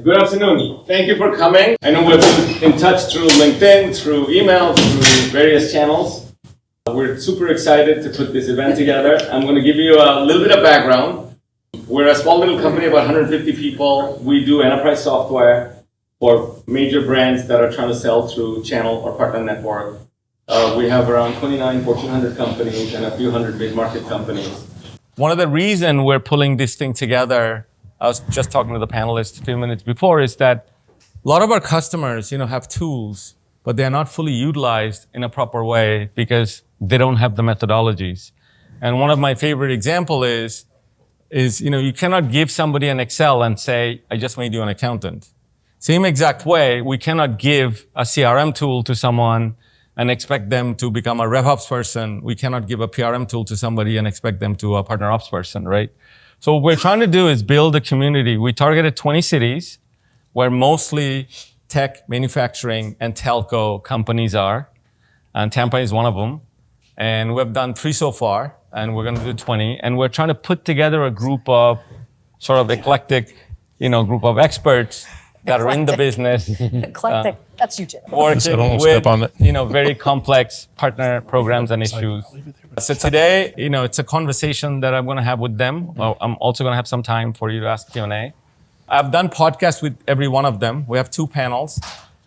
Good afternoon. Thank you for coming. I know we've been in touch through LinkedIn, through email, through various channels. We're super excited to put this event together. I'm going to give you a little bit of background. We're a small little company, about 150 people. We do enterprise software for major brands that are trying to sell through channel or partner network. We have around 29 Fortune 100 companies and a few hundred mid-market companies. One of the reasons we're pulling this thing together, I was just talking to the panelists a few minutes before, is that a lot of our customers, have tools, but they're not fully utilized in a proper way because they don't have the methodologies. And one of my favorite example is you cannot give somebody an Excel and say, I just made you an accountant. Same exact way, we cannot give a CRM tool to someone and expect them to become a RevOps person. We cannot give a PRM tool to somebody and expect them to a PartnerOps person, right? So what we're trying to do is build a community. We targeted 20 cities where mostly tech, manufacturing, and telco companies are. And Tampa is one of them. And we've done 3 so far, and we're going to do 20. And we're trying to put together a group of sort of eclectic, group of experts that are in the business. Eclectic. That's you, Jim. Working with, very complex partner programs and issues. So today, it's a conversation that I'm going to have with them. I'm also going to have some time for you to ask Q&A. I've done podcasts with every one of them. We have 2 panels.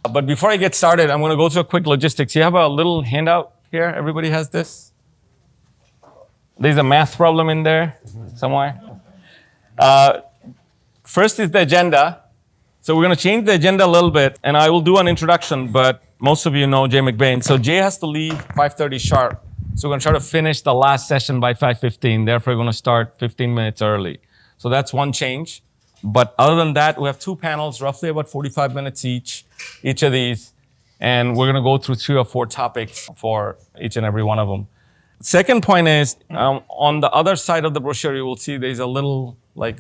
But before I get started, I'm going to go through a quick logistics. You have a little handout here. Everybody has this. There's a math problem in there somewhere. First is the agenda. So we're going to change the agenda a little bit, and I will do an introduction, but most of you know Jay McBain. So Jay has to leave 5:30 sharp. So we're going to try to finish the last session by 5:15. Therefore, we're going to start 15 minutes early. So that's one change. But other than that, we have 2 panels, roughly about 45 minutes each of these. And we're going to go through 3 or 4 topics for each and every one of them. Second point is, on the other side of the brochure, you will see there's a little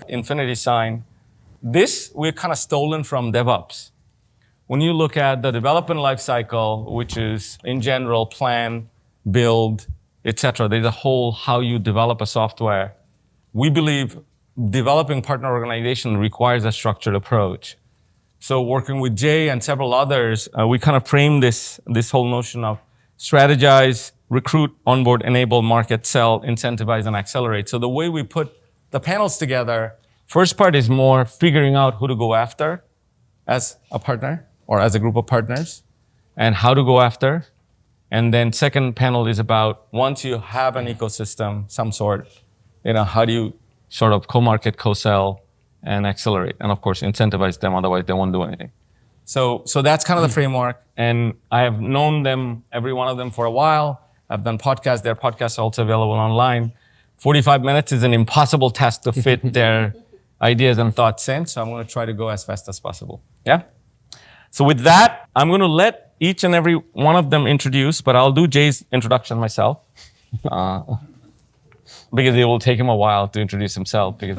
infinity sign. This we're kind of stolen from DevOps. When you look at the development lifecycle, which is in general plan, build, etc., there's a whole how you develop a software. We believe developing partner organization requires a structured approach. So working with Jay and several others, we kind of frame this whole notion of strategize, recruit, onboard, enable, market, sell, incentivize, and accelerate. So the way we put the panels together, first part is more figuring out who to go after as a partner or as a group of partners and how to go after. And then second panel is about once you have an ecosystem, some sort, how do you sort of co-market, co-sell, and accelerate? And of course, incentivize them, otherwise they won't do anything. So that's kind of the framework. And I have known them, every one of them for a while. I've done podcasts. Their podcasts are also available online. 45 minutes is an impossible task to fit their ideas and thoughts in, so I'm going to try to go as fast as possible. Yeah? So with that, I'm going to let each and every one of them introduce, but I'll do Jay's introduction myself. Because it will take him a while to introduce himself. Because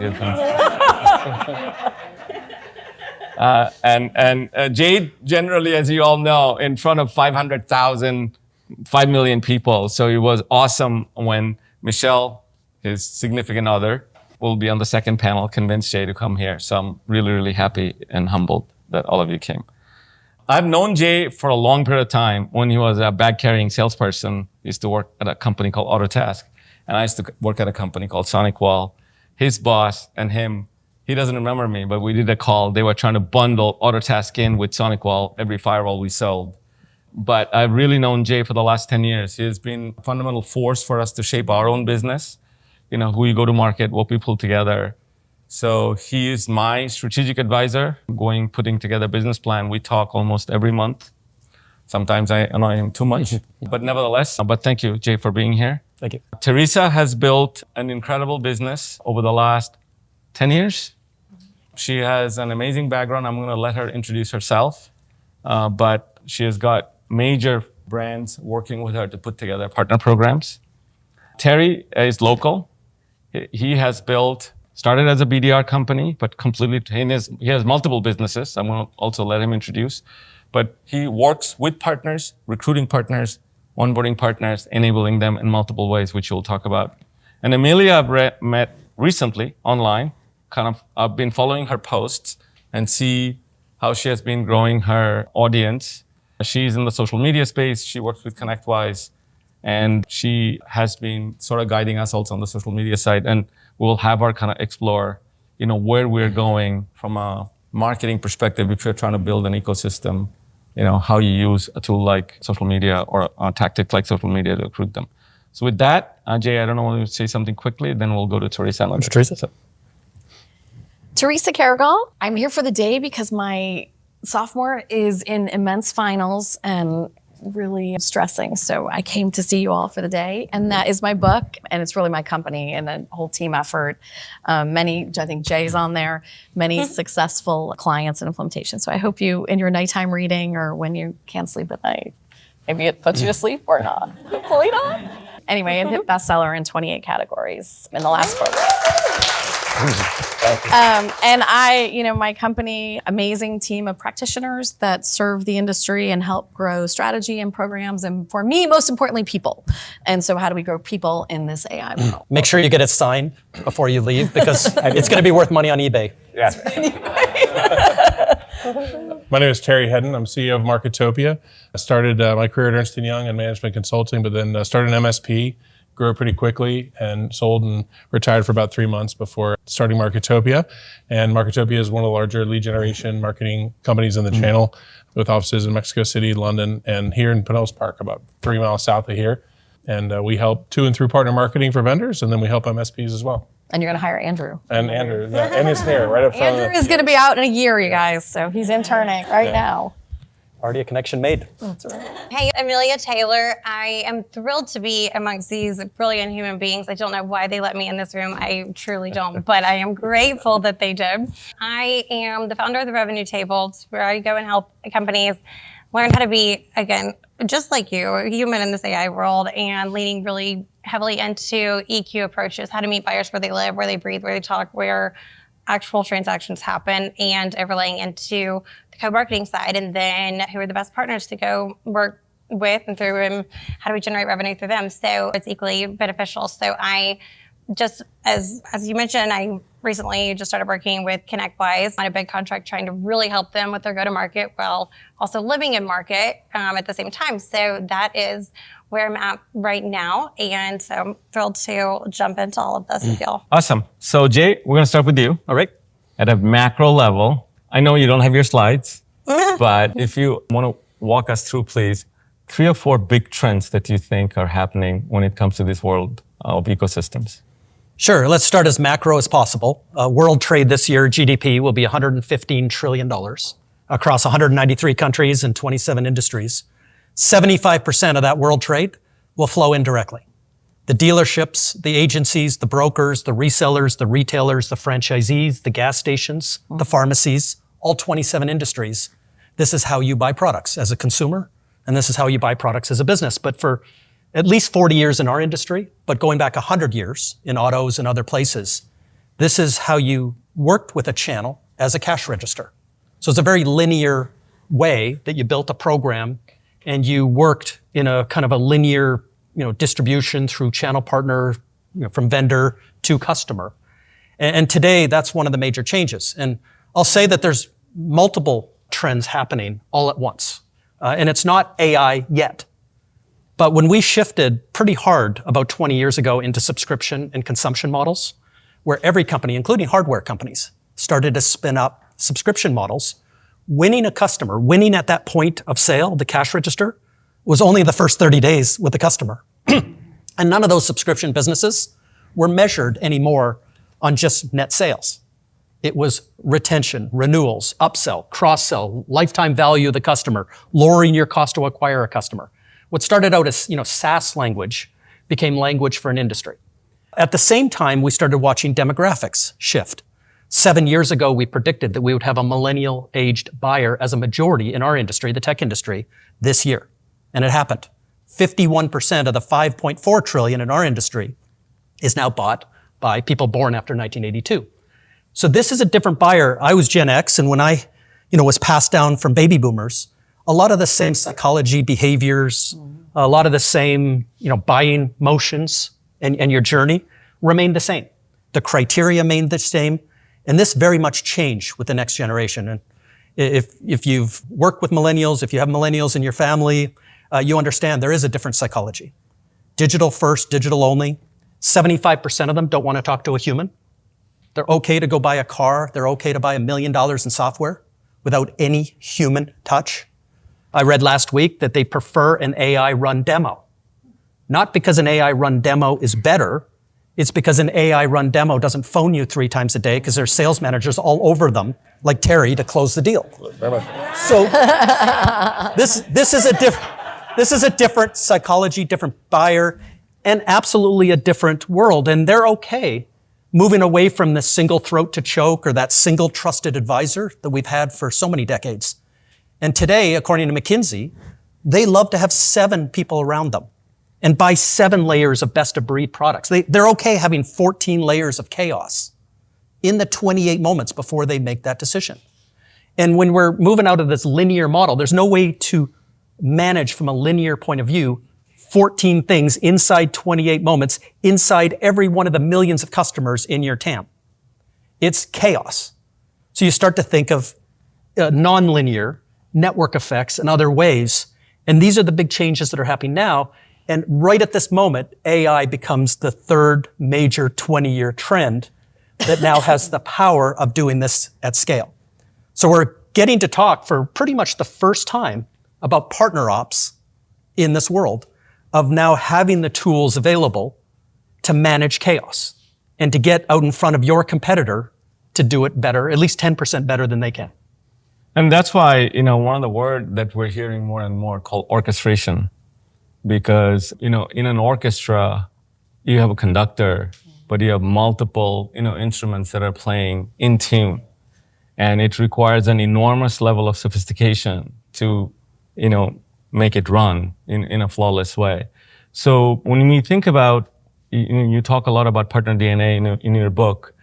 Jay, generally, as you all know, in front of 500,000, 5 million people. So it was awesome when Michelle, his significant other, will be on the second panel, convinced Jay to come here. So I'm really, really happy and humbled that all of you came. I've known Jay for a long period of time. When he was a bag-carrying salesperson, he used to work at a company called Autotask. And I used to work at a company called SonicWall. His boss and him, he doesn't remember me, but we did a call. They were trying to bundle Autotask in with SonicWall, every firewall we sold. But I've really known Jay for the last 10 years. He has been a fundamental force for us to shape our own business. Who we go to market, what we pull together. So he is my strategic advisor, putting together a business plan. We talk almost every month. Sometimes I annoy him too much, but nevertheless. But thank you, Jay, for being here. Thank you. Teresa has built an incredible business over the last 10 years. She has an amazing background. I'm going to let her introduce herself. But she has got major brands working with her to put together partner programs. Terry is local. He has started as a BDR company, but he has multiple businesses. I'm going to also let him introduce. But he works with partners, recruiting partners, onboarding partners, enabling them in multiple ways, which we'll talk about. And Amelia I've met recently online. I've been following her posts and see how she has been growing her audience. She's in the social media space. She works with ConnectWise, and she has been sort of guiding us also on the social media side. And we'll have her kind of explore, where we're going from a marketing perspective if you're trying to build an ecosystem, how you use a tool like social media or a tactic like social media to recruit them. So with that, Jay, I don't know, want to say something quickly, then we'll go to Teresa. Teresa. Teresa Carrigal. I'm here for the day because my sophomore is in immense finals and really stressing. So I came to see you all for the day. And that is my book. And it's really my company and a whole team effort. I think Jay's on there, many successful clients and implementations. So I hope you, in your nighttime reading or when you can't sleep at night, maybe it puts you to sleep or not. Hopefully not. Anyway, it hit bestseller in 28 categories in the last 4 weeks. And my company, amazing team of practitioners that serve the industry and help grow strategy and programs. And for me, most importantly, people. And so how do we grow people in this AI world? Make sure you get it signed before you leave because it's going to be worth money on eBay. Yeah. My name is Terry Hedden. I'm CEO of Marketopia. I started my career at Ernst & Young in management consulting, but then started an MSP, grew pretty quickly, and sold and retired for about 3 months before starting Marketopia. And Marketopia is one of the larger lead generation marketing companies in the channel with offices in Mexico City, London, and here in Pinellas Park, about 3 miles south of here. And we help to and through partner marketing for vendors, and then we help MSPs as well. And you're going to hire Andrew. And Andrew, and his hair right up front. Andrew is going to be out in a year, you guys. So he's interning right now. Already a connection made. That's right. Hey, Amelia Taylor. I am thrilled to be amongst these brilliant human beings. I don't know why they let me in this room. I truly don't, but I am grateful that they did. I am the founder of the Revenue Table, where I go and help companies learn how to be, again, just like you, a human in this AI world, and leaning really heavily into EQ approaches, how to meet buyers where they live, where they breathe, where they talk, where actual transactions happen, and overlaying into the co-marketing side, and then who are the best partners to go work with and through, and how do we generate revenue through them? So it's equally beneficial. So I just, as you mentioned, I recently just started working with ConnectWise on a big contract, trying to really help them with their go-to-market while also living in market at the same time. So that is where I'm at right now. And so I'm thrilled to jump into all of this with y'all. Awesome. So Jay, we're going to start with you. All right. At a macro level, I know you don't have your slides, but if you want to walk us through, please, 3 or 4 big trends that you think are happening when it comes to this world of ecosystems. Sure. Let's start as macro as possible. World trade this year, GDP, will be $115 trillion across 193 countries and 27 industries. 75% of that world trade will flow indirectly. The dealerships, the agencies, the brokers, the resellers, the retailers, the franchisees, the gas stations, the pharmacies, all 27 industries. This is how you buy products as a consumer, and this is how you buy products as a business. But for at least 40 years in our industry, but going back 100 years in autos and other places, this is how you worked with a channel as a cash register. So it's a very linear way that you built a program and you worked in a kind of a linear, distribution through channel partner, from vendor to customer. And today, that's one of the major changes. And I'll say that there's multiple trends happening all at once. And it's not AI yet. But when we shifted pretty hard about 20 years ago into subscription and consumption models, where every company, including hardware companies, started to spin up subscription models, winning a customer, winning at that point of sale, the cash register, was only the first 30 days with the customer. And none of those subscription businesses were measured anymore on just net sales. It was retention, renewals, upsell, cross-sell, lifetime value of the customer, lowering your cost to acquire a customer. What started out as SaaS language became language for an industry. At the same time, we started watching demographics shift. 7 years ago, we predicted that we would have a millennial-aged buyer as a majority in our industry, the tech industry, this year. And it happened. 51% of the $5.4 trillion in our industry is now bought by people born after 1982. So this is a different buyer. I was Gen X, and when I was passed down from baby boomers, a lot of the same psychology, behaviors, a lot of the same buying motions and your journey remained the same. The criteria remained the same. And this very much changed with the next generation. And If you've worked with millennials, if you have millennials in your family, you understand there is a different psychology. Digital first, digital only. 75% of them don't want to talk to a human. They're okay to go buy a car. They're okay to buy $1 million in software without any human touch. I read last week that they prefer an AI-run demo. Not because an AI-run demo is better, it's because an AI-run demo doesn't phone you 3 times a day because there's sales managers all over them, like Terry, to close the deal. So this is a different psychology, different buyer, and absolutely a different world. And they're okay moving away from this single throat to choke or that single trusted advisor that we've had for so many decades. And today, according to McKinsey, they love to have 7 people around them and buy 7 layers of best-of-breed products. They're okay having 14 layers of chaos in the 28 moments before they make that decision. And when we're moving out of this linear model, there's no way to manage from a linear point of view 14 things inside 28 moments, inside every one of the millions of customers in your TAM. It's chaos. So you start to think of non-linear network effects and other ways. And these are the big changes that are happening now. And right at this moment, AI becomes the 3rd major 20-year trend that now has the power of doing this at scale. So we're getting to talk for pretty much the first time about partner ops in this world of now having the tools available to manage chaos and to get out in front of your competitor to do it better, at least 10% better than they can. And that's why, one of the words that we're hearing more and more called orchestration. Because, in an orchestra, you have a conductor, but you have multiple, instruments that are playing in tune. And it requires an enormous level of sophistication to, make it run in a flawless way. So when we think about, you talk a lot about partner DNA in your book.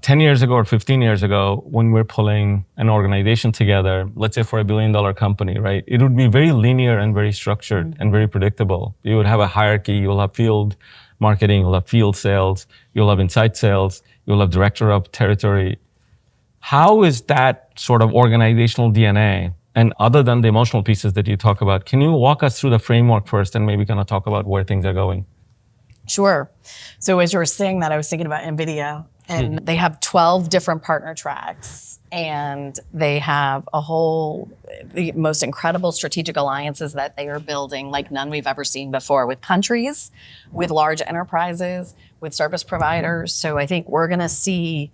10 years ago or 15 years ago, when we're pulling an organization together, let's say for $1 billion company, right? It would be very linear and very structured and very predictable. You would have a hierarchy, you'll have field marketing, you'll have field sales, you'll have inside sales, you'll have director of territory. How is that sort of organizational DNA? And other than the emotional pieces that you talk about, can you walk us through the framework first and maybe kind of talk about where things are going? Sure. So as you were saying that, I was thinking about NVIDIA, and they have 12 different partner tracks, and they have the most incredible strategic alliances that they are building like none we've ever seen before, with countries, with large enterprises, with service providers. So I think we're going to see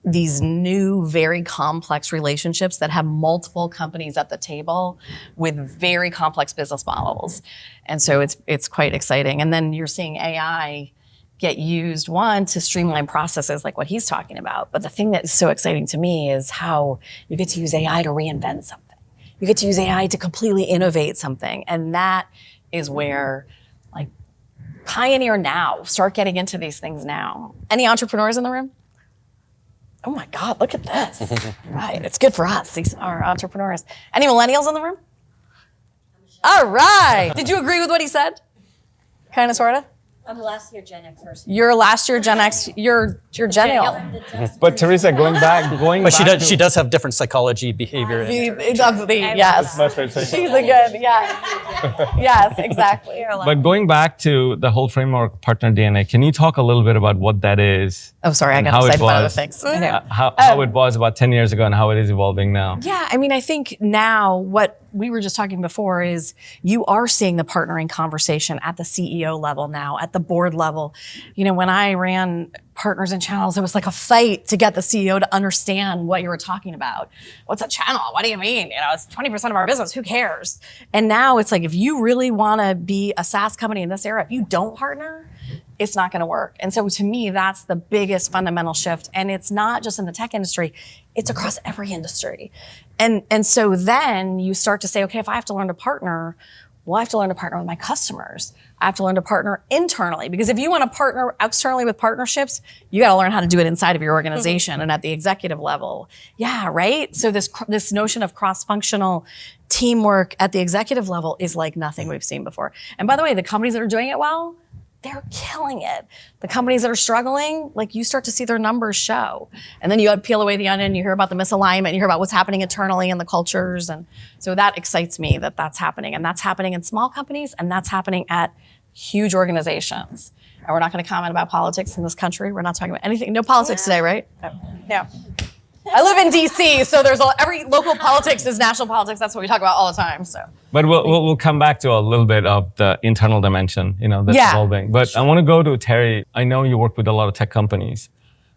these new, very complex relationships that have multiple companies at the table with very complex business models. And so it's quite exciting. And then you're seeing AI get used, to streamline processes like what he's talking about. But the thing that is so exciting to me is how you get to use AI to reinvent something. You get to use AI to completely innovate something. And that is where, pioneer now. Start getting into these things now. Any entrepreneurs in the room? Oh my God, look at this. Right, it's good for us. These are entrepreneurs. Any millennials in the room? All right. Did you agree with what he said? Kind of, sort of? I'm a last year Gen X person. You're last year Gen X. You're Gennial. But Teresa, She does have different psychology, behavior. Yes. She's a good, yes, exactly. But going back to the whole framework, partner DNA, can you talk a little bit about what that is? Oh, sorry, I got excited about other things. How it was about 10 years ago and how it is evolving now. Yeah, I think now what we were just talking before is you are seeing the partnering conversation at the CEO level now, at the board level. When I ran partners and channels, it was like a fight to get the CEO to understand what you were talking about. What's a channel? What do you mean? It's 20% of our business. Who cares? And now it's like, if you really want to be a SaaS company in this era, if you don't partner, it's not going to work. And so to me, that's the biggest fundamental shift. And it's not just in the tech industry, it's across every industry. And so then you start to say, okay, if I have to learn to partner, well, I have to learn to partner with my customers. I have to learn to partner internally, because if you want to partner externally with partnerships, you got to learn how to do it inside of your organization and at the executive level. Yeah, right? So this notion of cross-functional teamwork at the executive level is like nothing we've seen before. And by the way, the companies that are doing it well, they're killing it. The companies that are struggling, like you start to see their numbers show. And then you peel away the onion, you hear about the misalignment, you hear about what's happening internally in the cultures. And so that excites me that that's happening. And that's happening in small companies and that's happening at huge organizations. And we're not going to comment about politics in this country. We're not talking about anything. No politics today, right? No. I live in DC, so every local politics is national politics. That's what we talk about all the time. So, but we'll come back to a little bit of the internal dimension, that's evolving. But I want to go to Terry. I know you work with a lot of tech companies.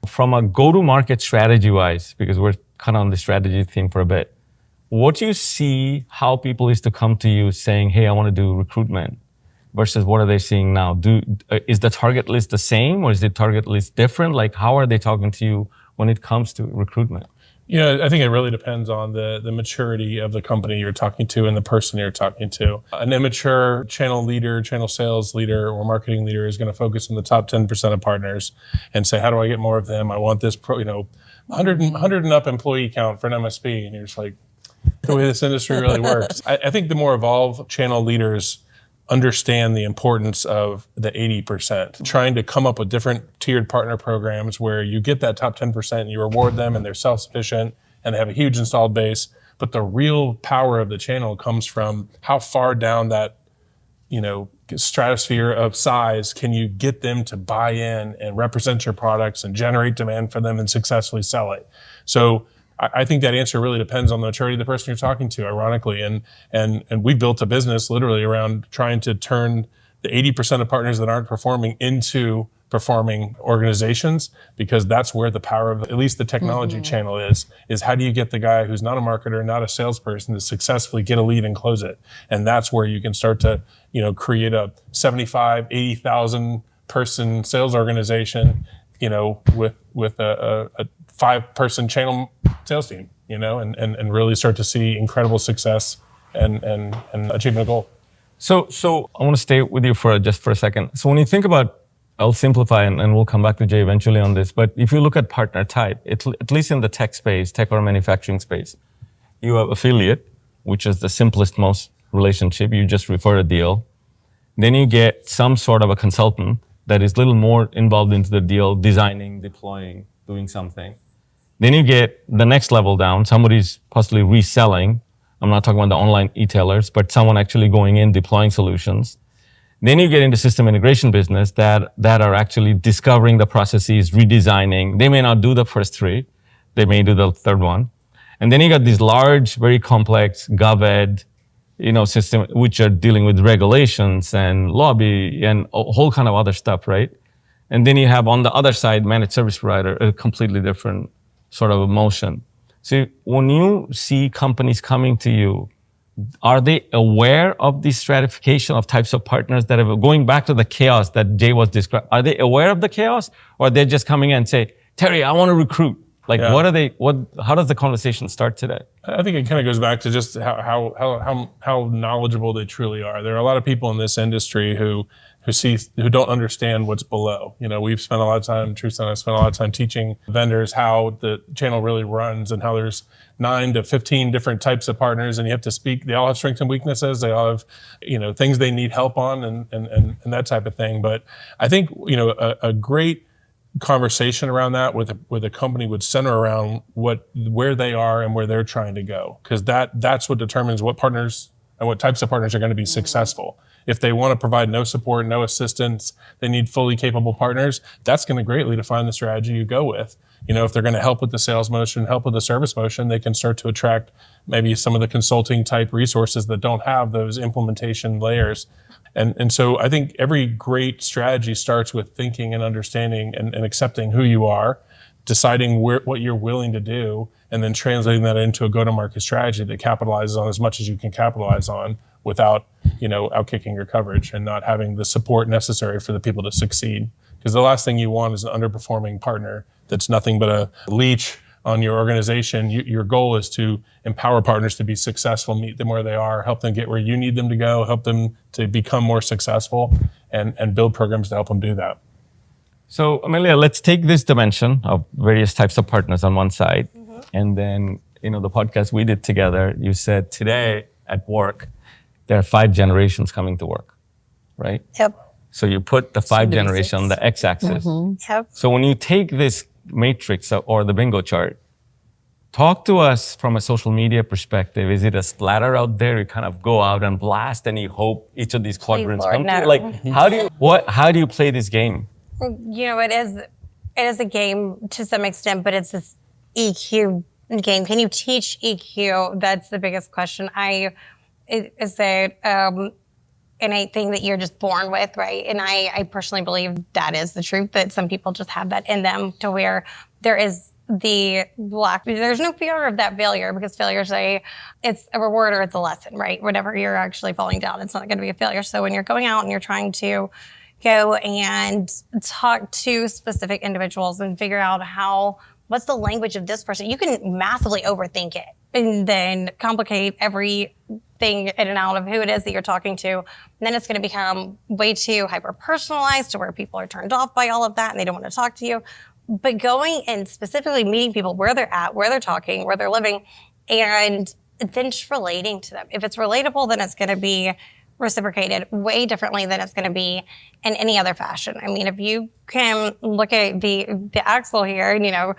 From a go-to-market strategy-wise, because we're kind of on the strategy theme for a bit, what do you see how people used to come to you saying, "Hey, I want to do recruitment," versus what are they seeing now? Is the target list the same, or is the target list different? Like, how are they talking to you when it comes to recruitment? I think it really depends on the maturity of the company you're talking to and the person you're talking to. An immature channel leader, channel sales leader, or marketing leader is going to focus on the top 10% of partners and say, how do I get more of them? I want this 100 and up employee count for an MSP. And you're just like, the way this industry really works. I think the more evolved channel leaders understand the importance of the 80%, trying to come up with different tiered partner programs where you get that top 10% and you reward them and they're self-sufficient and they have a huge installed base. But the real power of the channel comes from how far down that, stratosphere of size can you get them to buy in and represent your products and generate demand for them and successfully sell it. So I think that answer really depends on the maturity of the person you're talking to, ironically. And we built a business literally around trying to turn the 80% of partners that aren't performing into performing organizations, because that's where the power of at least the technology channel is how do you get the guy who's not a marketer, not a salesperson, to successfully get a lead and close it. And that's where you can start to, create a 75, 80,000 person sales organization, with a 5-person channel sales team, and really start to see incredible success and achieving a goal. So I want to stay with you just for a second. So when you think about, I'll simplify and we'll come back to Jay eventually on this, but if you look at partner type, at least in the tech space, tech or manufacturing space, you have affiliate, which is the simplest, most relationship. You just refer a deal. Then you get some sort of a consultant that is a little more involved into the deal, designing, deploying, doing something. Then you get the next level down, somebody's possibly reselling. I'm not talking about the online e-tailers, but someone actually going in, deploying solutions. Then you get into system integration business that are actually discovering the processes, redesigning. They may not do the first 3. They may do the third one. And then you got these large, very complex GovEd, system, which are dealing with regulations and lobby and a whole kind of other stuff, right? And then you have on the other side, managed service provider, a completely different sort of emotion. So when you see companies coming to you, are they aware of the stratification of types of partners that are going back to the chaos that Jay was describing? Are they aware of the chaos, or they're just coming in and say, Terry, I want to recruit? Like, how does the conversation start today? I think it kind of goes back to just how knowledgeable they truly are. There are a lot of people in this industry who don't understand what's below. We've spent a lot of time, Teresa and I spent a lot of time teaching vendors how the channel really runs and how there's 9 to 15 different types of partners, and you have to speak. They all have strengths and weaknesses. They all have, things they need help on and that type of thing. But I think, a great conversation around that with a company would center around where they are and where they're trying to go, because that's what determines what partners and what types of partners are going to be successful. If they want to provide no support, no assistance, they need fully capable partners, that's going to greatly define the strategy you go with. If they're going to help with the sales motion, help with the service motion, they can start to attract maybe some of the consulting type resources that don't have those implementation layers. And so I think every great strategy starts with thinking and understanding and accepting who you are, deciding what you're willing to do, and then translating that into a go-to-market strategy that capitalizes on as much as you can capitalize on without, outkicking your coverage and not having the support necessary for the people to succeed. Because the last thing you want is an underperforming partner that's nothing but a leech on your organization. Your goal is to empower partners to be successful, meet them where they are, help them get where you need them to go, help them to become more successful, and build programs to help them do that. So Amelia, let's take this dimension of various types of partners on one side. And then, the podcast we did together, you said today at work, there are 5 generations coming to work, right? Yep. So you put the 5 to be generation on 6. the x-axis. Yep. So when you take this matrix or the bingo chart, talk to us from a social media perspective. Is it a splatter out there? You kind of go out and blast and you hope each of these quadrants Lord, come no. to? Like, how do you play this game? You know, it is a game to some extent, but it's this EQ game. Can you teach EQ? That's the biggest question. Is it innate thing that you're just born with, right? And I personally believe that is the truth, that some people just have that in them to where there is there's no fear of that failure, because failure it's a reward or it's a lesson, right? Whatever you're actually falling down, it's not going to be a failure. So when you're going out and you're trying to go and talk to specific individuals and figure out what's the language of this person, you can massively overthink it and then complicate everything in and out of who it is that you're talking to. And then it's going to become way too hyper personalized to where people are turned off by all of that and they don't want to talk to you. But going and specifically meeting people where they're at, where they're talking, where they're living, and then just relating to them. If it's relatable, then it's going to be reciprocated way differently than it's going to be in any other fashion. I mean, if you can look at the axle here, and, you know,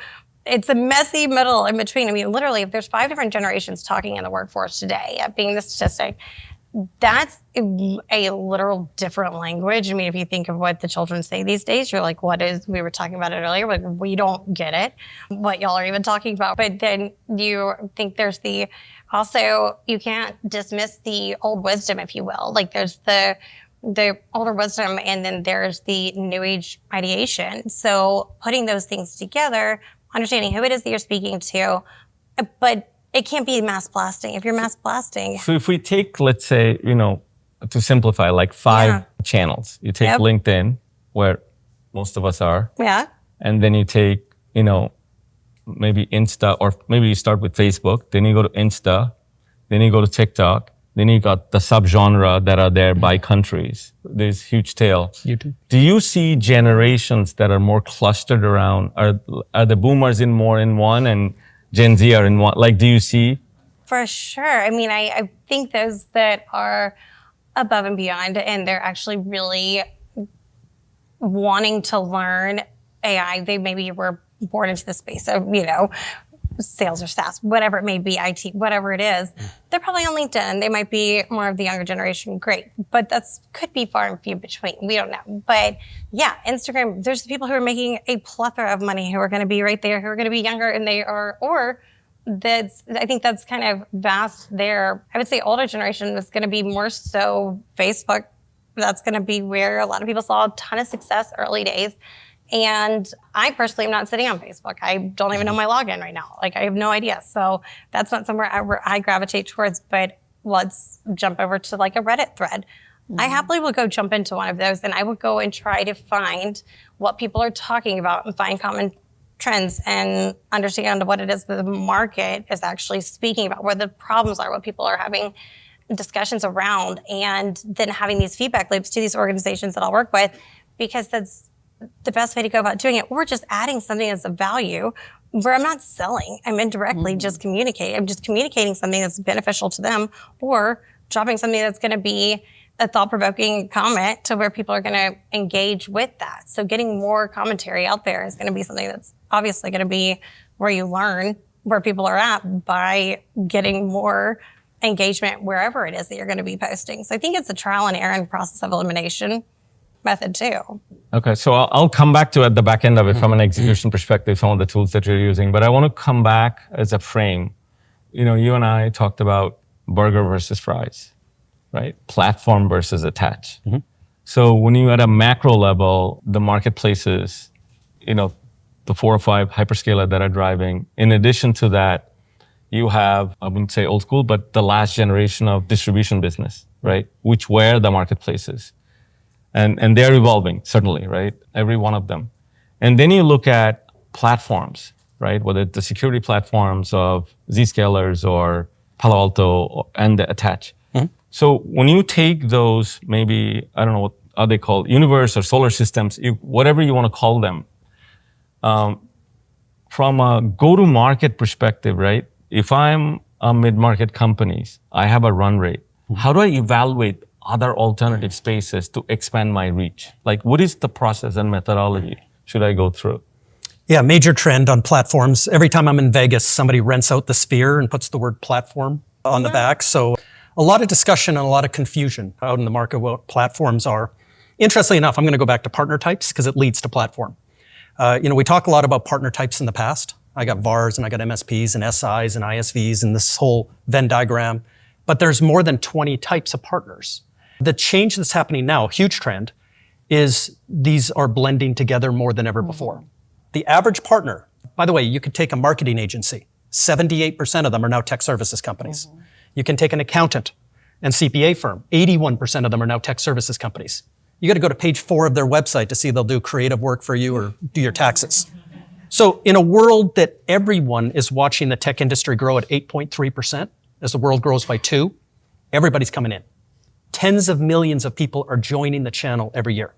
it's a messy middle in between. I mean, literally, if there's 5 different generations talking in the workforce today, being the statistic, that's a literal different language. I mean, if you think of what the children say these days, you're like, we were talking about it earlier, like, we don't get it, what y'all are even talking about. But then you think there's also, you can't dismiss the old wisdom, if you will. Like, there's the older wisdom, and then there's the new age ideation. So putting those things together, understanding who it is that you're speaking to, but it can't be mass blasting. If you're mass blasting. So if we take, let's say, to simplify, like 5 channels. You take LinkedIn, where most of us are. Yeah. And then you take, maybe Insta, or maybe you start with Facebook, then you go to Insta, then you go to TikTok, then you got the subgenre that are there by countries. There's huge tail. YouTube. Do you see generations that are more clustered around? Are the boomers more in one and Gen Z are in one? Like, do you see? For sure. I mean, I think those that are above and beyond, and they're actually really wanting to learn AI, they maybe were born into the space of, sales or SaaS, whatever it may be, IT, whatever it is. They're probably on LinkedIn. They might be more of the younger generation. Great. But that's could be far and few between. We don't know. But yeah, Instagram, there's people who are making a plethora of money who are going to be right there, who are going to be younger, and they are, I think that's kind of vast there. I would say older generation is going to be more so Facebook. That's going to be where a lot of people saw a ton of success early days. And I personally am not sitting on Facebook. I don't even know my login right now. Like, I have no idea. So that's not somewhere I gravitate towards. But let's jump over to like a Reddit thread. I happily will go jump into one of those, and I will go and try to find what people are talking about and find common trends and understand what it is that the market is actually speaking about, where the problems are, what people are having discussions around, and then having these feedback loops to these organizations that I'll work with, because that's the best way to go about doing it. Or just adding something that's of value where I'm not selling. I'm indirectly just communicating. I'm just communicating something that's beneficial to them, or dropping something that's going to be a thought-provoking comment to where people are going to engage with that. So getting more commentary out there is going to be something that's obviously going to be where you learn where people are at by getting more engagement wherever it is that you're going to be posting. So I think it's a trial and error and process of elimination method too. Okay, so I'll come back to at the back end of it from an execution perspective, some of the tools that you're using, but I want to come back as a frame. You and I talked about burger versus fries, right? Platform versus attach. So when you at a macro level, the marketplaces, the 4 or 5 hyperscaler that are driving, in addition to that, you have, I wouldn't say old school, but the last generation of distribution business, right? Which were the marketplaces. And they're evolving, certainly, right? Every one of them. And then you look at platforms, right? Whether it's the security platforms of Zscalers or Palo Alto and the attach. So when you take those, maybe, I don't know, what are they called? Universe or solar systems, whatever you want to call them. From a go-to-market perspective, right? If I'm a mid-market company, I have a run rate. How do I evaluate other alternative spaces to expand my reach? Like, what is the process and methodology should I go through? Yeah, major trend on platforms. Every time I'm in Vegas, somebody rents out the sphere and puts the word platform on the back. So a lot of discussion and a lot of confusion out in the market what platforms are. Interestingly enough, I'm going to go back to partner types because it leads to platform. We talk a lot about partner types in the past. I got VARs and I got MSPs and SIs and ISVs and this whole Venn diagram. But there's more than 20 types of partners. The change that's happening now, huge trend, is these are blending together more than ever before. The average partner, by the way, you could take a marketing agency. 78% of them are now tech services companies. You can take an accountant and CPA firm. 81% of them are now tech services companies. You got to go to page 4 of their website to see they'll do creative work for you or do your taxes. So in a world that everyone is watching the tech industry grow at 8.3%, as the world grows by 2, everybody's coming in. Tens of millions of people are joining the channel every year.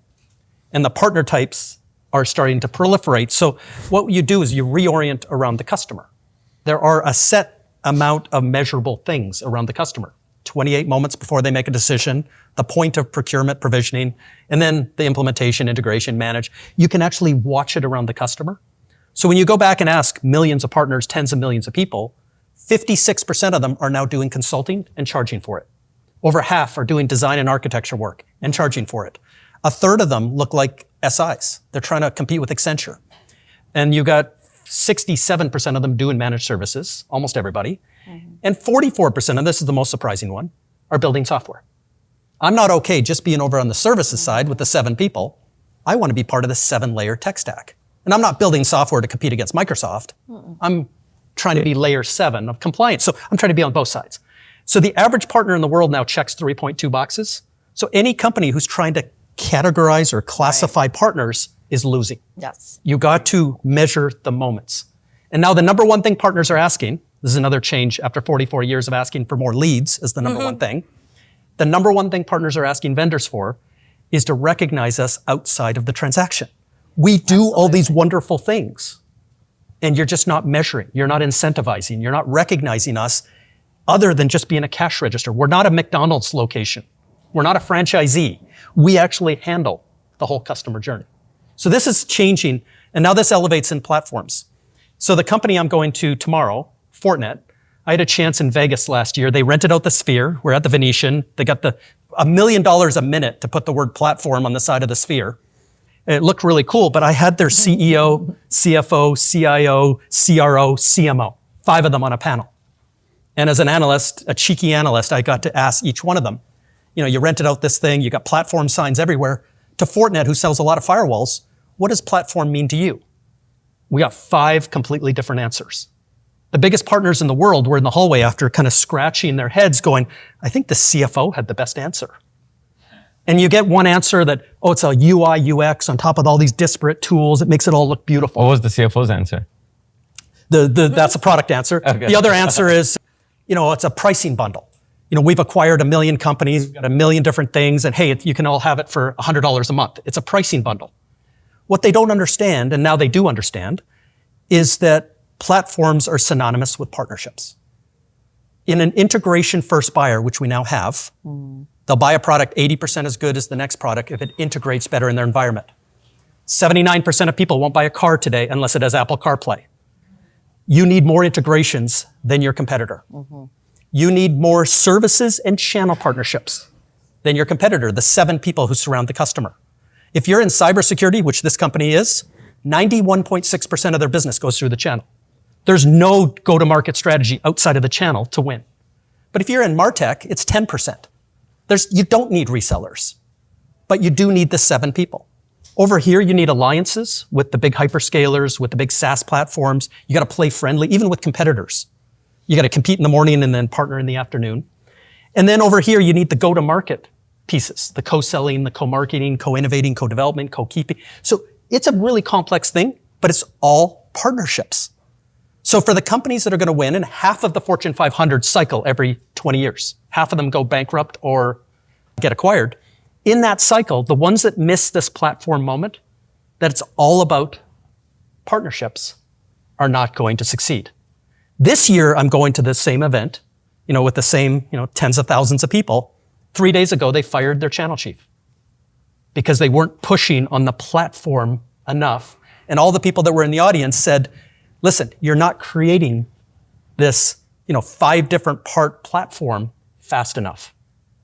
And the partner types are starting to proliferate. So what you do is you reorient around the customer. There are a set amount of measurable things around the customer. 28 moments before they make a decision, the point of procurement, provisioning, and then the implementation, integration, manage. You can actually watch it around the customer. So when you go back and ask millions of partners, tens of millions of people, 56% of them are now doing consulting and charging for it. Over half are doing design and architecture work and charging for it. A third of them look like SIs. They're trying to compete with Accenture. And you got 67% of them doing managed services, almost everybody. And 44%, and this is the most surprising one, are building software. I'm not okay just being over on the services side with the 7 people. I want to be part of the 7-layer tech stack. And I'm not building software to compete against Microsoft. I'm trying to be layer 7 of compliance. So I'm trying to be on both sides. So the average partner in the world now checks 3.2 boxes. So any company who's trying to categorize or classify partners is losing. Yes. You got to measure the moments. And now the number one thing partners are asking, this is another change after 44 years of asking for more leads as the number one thing. The number one thing partners are asking vendors for is to recognize us outside of the transaction. We do all these wonderful things, and you're just not measuring. You're not incentivizing. You're not recognizing us other than just being a cash register. We're not a McDonald's location. We're not a franchisee. We actually handle the whole customer journey. So this is changing, and now this elevates in platforms. So the company I'm going to tomorrow, Fortinet, I had a chance in Vegas last year. They rented out the Sphere. We're at the Venetian. They got $1 million a minute to put the word platform on the side of the Sphere. It looked really cool, but I had their CEO, CFO, CIO, CRO, CMO, 5 of them on a panel. And as an analyst, a cheeky analyst, I got to ask each one of them, you rented out this thing, you got platform signs everywhere. To Fortinet, who sells a lot of firewalls, what does platform mean to you? We got 5 completely different answers. The biggest partners in the world were in the hallway after kind of scratching their heads going, I think the CFO had the best answer. And you get one answer that, it's a UI, UX on top of all these disparate tools. It makes it all look beautiful. What was the CFO's answer? That's a product answer. Okay. The other answer is, it's a pricing bundle. We've acquired 1 million companies, we've got 1 million different things, and hey, you can all have it for $100 a month. It's a pricing bundle. What they don't understand, and now they do understand, is that platforms are synonymous with partnerships. In an integration-first buyer, which we now have, they'll buy a product 80% as good as the next product if it integrates better in their environment. 79% of people won't buy a car today unless it has Apple CarPlay. You need more integrations than your competitor. You need more services and channel partnerships than your competitor, the 7 people who surround the customer. If you're in cybersecurity, which this company is, 91.6% of their business goes through the channel. There's no go-to-market strategy outside of the channel to win. But if you're in MarTech, it's 10%. You don't need resellers, but you do need the 7 people. Over here, you need alliances with the big hyperscalers, with the big SaaS platforms. You got to play friendly, even with competitors. You got to compete in the morning and then partner in the afternoon. And then over here, you need the go-to-market pieces, the co-selling, the co-marketing, co-innovating, co-development, co-keeping. So it's a really complex thing, but it's all partnerships. So for the companies that are going to win, and half of the Fortune 500 cycle every 20 years, half of them go bankrupt or get acquired. In that cycle, the ones that miss this platform moment, that it's all about partnerships, are not going to succeed. This year, I'm going to the same event, with the same, tens of thousands of people, 3 days ago, they fired their channel chief because they weren't pushing on the platform enough. And all the people that were in the audience said, listen, you're not creating this 5 different part platform fast enough.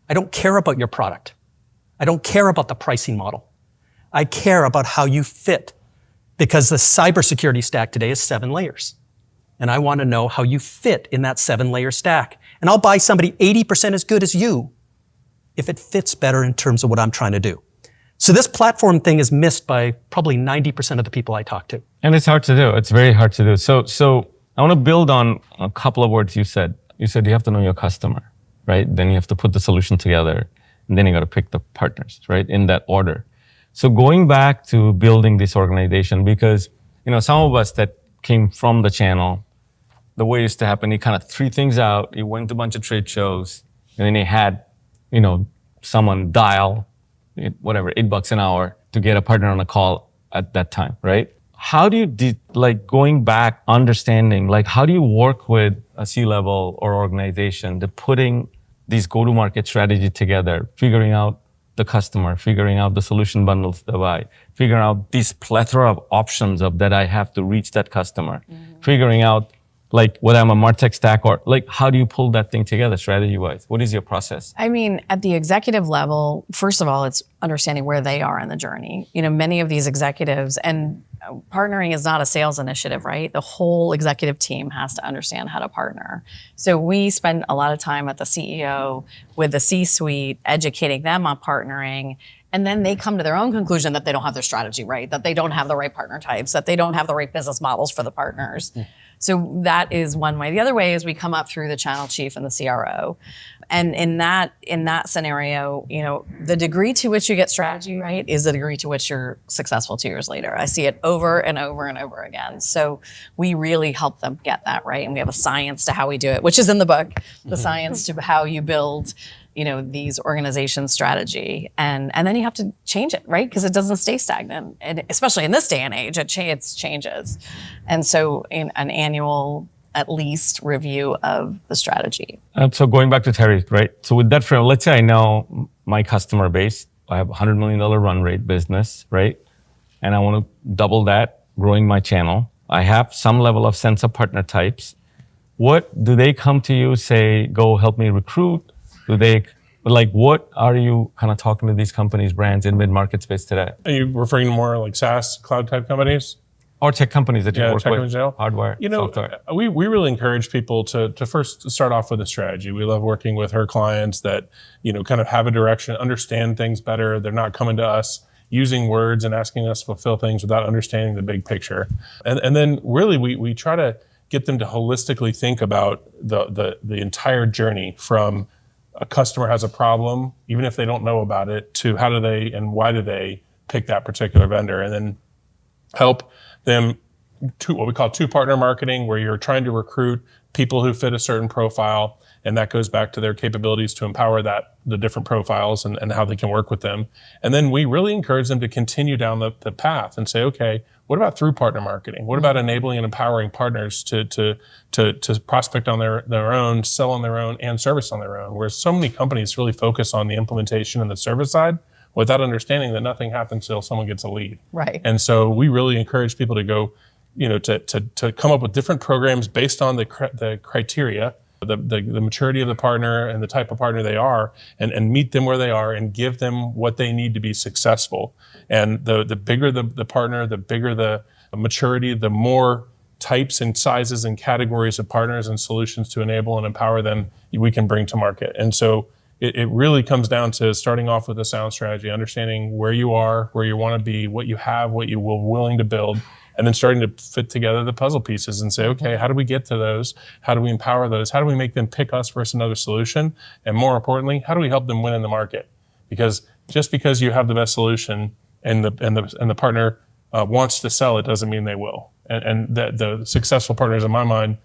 I don't care about your product. I don't care about the pricing model. I care about how you fit, because the cybersecurity stack today is 7 layers. And I want to know how you fit in that 7-layer stack. And I'll buy somebody 80% as good as you if it fits better in terms of what I'm trying to do. So this platform thing is missed by probably 90% of the people I talk to. And it's hard to do. It's very hard to do. So I want to build on a couple of words you said. You said you have to know your customer, right? Then you have to put the solution together, and then you got to pick the partners, right? In that order. So going back to building this organization, because some of us that came from the channel, the way it used to happen, you kind of threw things out, you went to a bunch of trade shows, and then you had, someone dial, whatever, $8 an hour to get a partner on a call at that time, right? How do you, going back, understanding, how do you work with a C-level or organization to putting these go-to-market strategy together, figuring out the customer, figuring out the solution bundles to buy, figuring out these plethora of options of that I have to reach that customer, figuring out whether I'm a MarTech stack or how do you pull that thing together strategy-wise? What is your process? I mean, at the executive level, first of all, it's understanding where they are in the journey. Many of these executives, and partnering is not a sales initiative, right? The whole executive team has to understand how to partner. So we spend a lot of time at the CEO with the C-suite, educating them on partnering. And then they come to their own conclusion that they don't have their strategy right, that they don't have the right partner types, that they don't have the right business models for the partners. So that is one way. The other way is we come up through the channel chief and the CRO. And in that scenario, the degree to which you get strategy right is the degree to which you're successful 2 years later. I see it over and over and over again. So we really help them get that right. And we have a science to how we do it, which is in the book, the science to how you build these organizations strategy. And then you have to change it, right? Because it doesn't stay stagnant. And especially in this day and age, it changes. And so in an annual, at least, review of the strategy. So going back to Terry, right? So with that frame, let's say I know my customer base. I have a $100 million run rate business, right? And I want to double that, growing my channel. I have some level of sense of partner types. What do they come to you, say, go help me recruit? What are you kind of talking to these companies, brands in mid-market space today? Are you referring to more like SaaS cloud type companies? Or tech companies that you work with, general. hardware, software. We really encourage people to first start off with a strategy. We love working with our clients that, kind of have a direction, understand things better. They're not coming to us using words and asking us to fulfill things without understanding the big picture. And then really we try to get them to holistically think about the entire journey from a customer has a problem, even if they don't know about it, to how do they and why do they pick that particular vendor, and then help them to what we call two-partner marketing, where you're trying to recruit people who fit a certain profile, and that goes back to their capabilities to empower the different profiles and how they can work with them. And then we really encourage them to continue down the path and say, okay, what about through partner marketing? What about enabling and empowering partners to prospect on their own, sell on their own, and service on their own? Whereas so many companies really focus on the implementation and the service side without understanding that nothing happens until someone gets a lead. Right. And so we really encourage people to go, to come up with different programs based on the criteria, the maturity of the partner and the type of partner they are, and meet them where they are and give them what they need to be successful. And the bigger the partner, the bigger the maturity, the more types and sizes and categories of partners and solutions to enable and empower them we can bring to market. And so it really comes down to starting off with a sound strategy, understanding where you are, where you want to be, what you have, what you will willing to build, and then starting to fit together the puzzle pieces and say, okay, how do we get to those? How do we empower those? How do we make them pick us versus another solution? And more importantly, how do we help them win in the market? Because just because you have the best solution and the partner wants to sell it doesn't mean they will. And the successful partners, in my mind,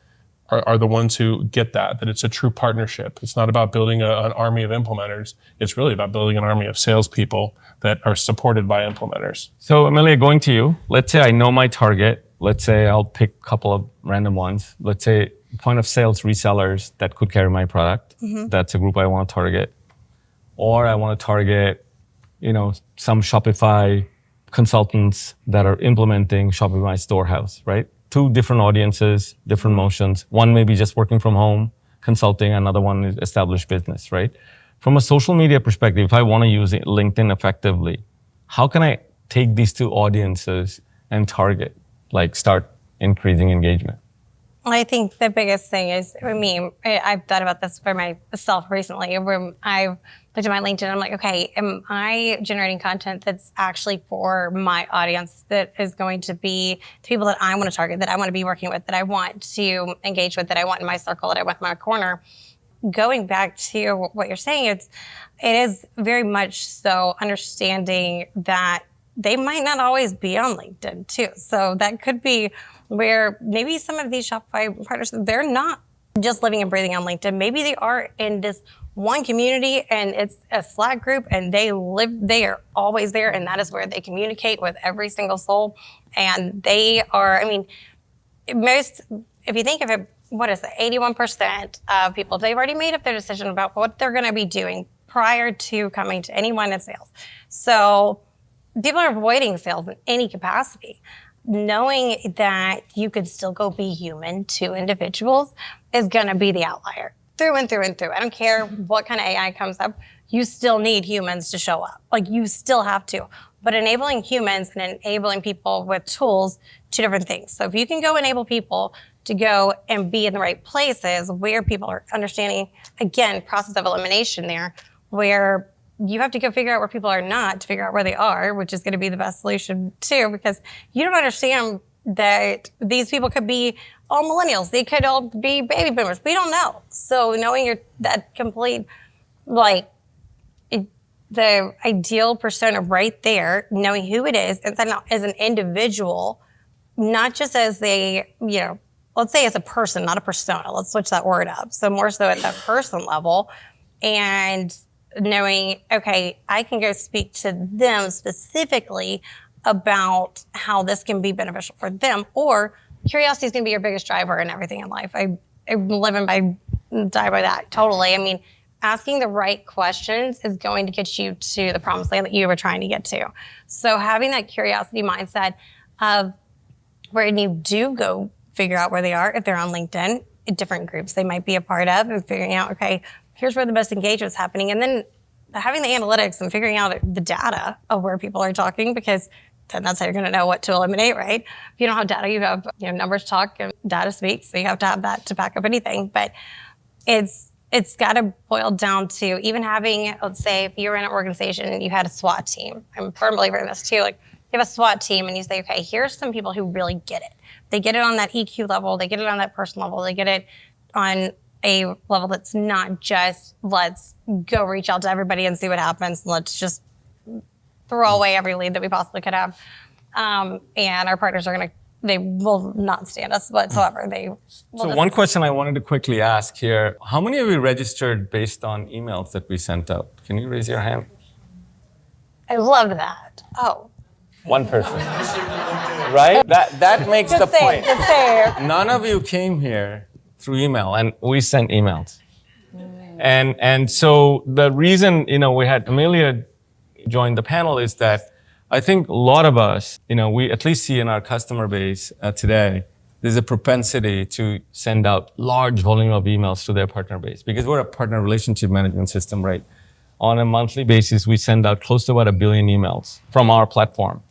are the ones who get that it's a true partnership. It's not about building an army of implementers. It's really about building an army of salespeople that are supported by implementers. So Amelia, going to you, let's say I know my target. Let's say I'll pick a couple of random ones. Let's say point of sales resellers that could carry my product. That's a group I want to target. or I want to target, some Shopify consultants that are implementing Shopify Storehouse, right? Two different audiences, different motions. One may be just working from home, consulting, another one is established business, right? From a social media perspective, if I want to use LinkedIn effectively, how can I take these two audiences and target, start increasing engagement? I think the biggest thing is, I've thought about this for myself recently, where I've looked at my LinkedIn and I'm like, okay, am I generating content that's actually for my audience, that is going to be the people that I want to target, that I want to be working with, that I want to engage with, that I want in my circle, that I want in my corner? Going back to what you're saying, it is very much so understanding that they might not always be on LinkedIn too. So that could be where maybe some of these Shopify partners, they're not just living and breathing on LinkedIn. Maybe they are in this one community and it's a Slack group and they are always there, and that is where they communicate with every single soul. And they are, if you think of it, what is it, 81% of people, they've already made up their decision about what they're going to be doing prior to coming to anyone in sales. So people are avoiding sales in any capacity. Knowing that you could still go be human to individuals is going to be the outlier through and through and through. I don't care what kind of AI comes up. You still need humans to show up. You still have to. But enabling humans and enabling people with tools, two different things. So if you can go enable people to go and be in the right places where people are understanding, again, process of elimination there, where you have to go figure out where people are not to figure out where they are, which is going to be the best solution too, because you don't understand that these people could be all millennials. They could all be baby boomers. We don't know. So knowing that complete, the ideal persona right there, knowing who it is, and then as an individual, not just as let's say as a person, not a persona. Let's switch that word up. So more so at that person level, and knowing, okay, I can go speak to them specifically about how this can be beneficial for them, or curiosity is going to be your biggest driver in everything in life. I live and die by that totally. Asking the right questions is going to get you to the promised land that you were trying to get to. So having that curiosity mindset of when you do go figure out where they are, if they're on LinkedIn, different groups they might be a part of, and figuring out, okay, here's where the best engagement is happening. And then having the analytics and figuring out the data of where people are talking, because then that's how you're going to know what to eliminate, right? If you don't have data, you have numbers talk and data speaks. So you have to have that to back up anything. But it's got to boil down to even having, let's say, if you're in an organization and you had a SWAT team. I'm a firm believer in this too. You have a SWAT team and you say, okay, here's some people who really get it. They get it on that EQ level. They get it on that person level. They get it on a level that's not just let's go reach out to everybody and see what happens. Let's just throw away every lead that we possibly could have. And our partners they will not stand us whatsoever. So one question I wanted to quickly ask here, how many of you registered based on emails that we sent out? Can you raise your hand? I love that. Oh. One person. Right? That makes the point. Good save. None of you came here through email, and we sent emails. And so the reason, we had Amelia join the panel is that I think a lot of us, we at least see in our customer base today, there's a propensity to send out large volume of emails to their partner base, because we're a partner relationship management system, right? On a monthly basis, we send out close to about 1 billion emails from our platform.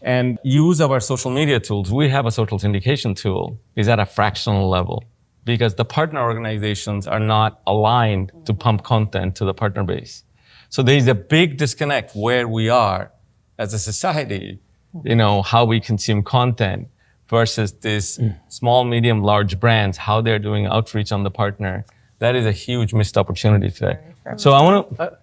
And use of our social media tools, we have a social syndication tool, is at a fractional level, because the partner organizations are not aligned to pump content to the partner base. So there's a big disconnect where we are as a society, how we consume content versus this small, medium, large brands, how they're doing outreach on the partner. That is a huge missed opportunity today. So I want to...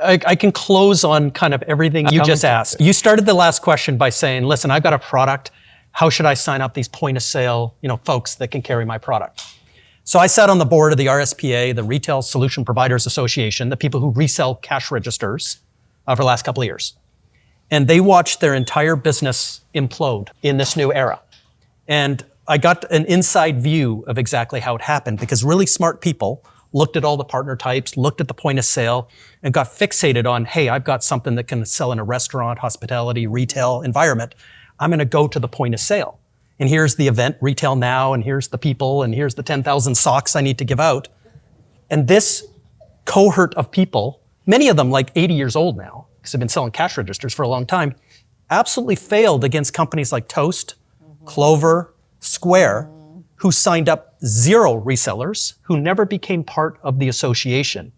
I can close on kind of everything you just asked. You started the last question by saying, listen, I've got a product. How should I sign up these point of sale, folks that can carry my product? So I sat on the board of the RSPA, the Retail Solution Providers Association, the people who resell cash registers for the last couple of years. And they watched their entire business implode in this new era. And I got an inside view of exactly how it happened, because really smart people looked at all the partner types, looked at the point of sale, and got fixated on, hey, I've got something that can sell in a restaurant, hospitality, retail environment. I'm going to go to the point of sale. And here's the event, Retail Now, and here's the people, and here's the 10,000 socks I need to give out. And this cohort of people, many of them like 80 years old now, because they've been selling cash registers for a long time, absolutely failed against companies like Toast, Clover, Square, who signed up 0 resellers, who never became part of the association,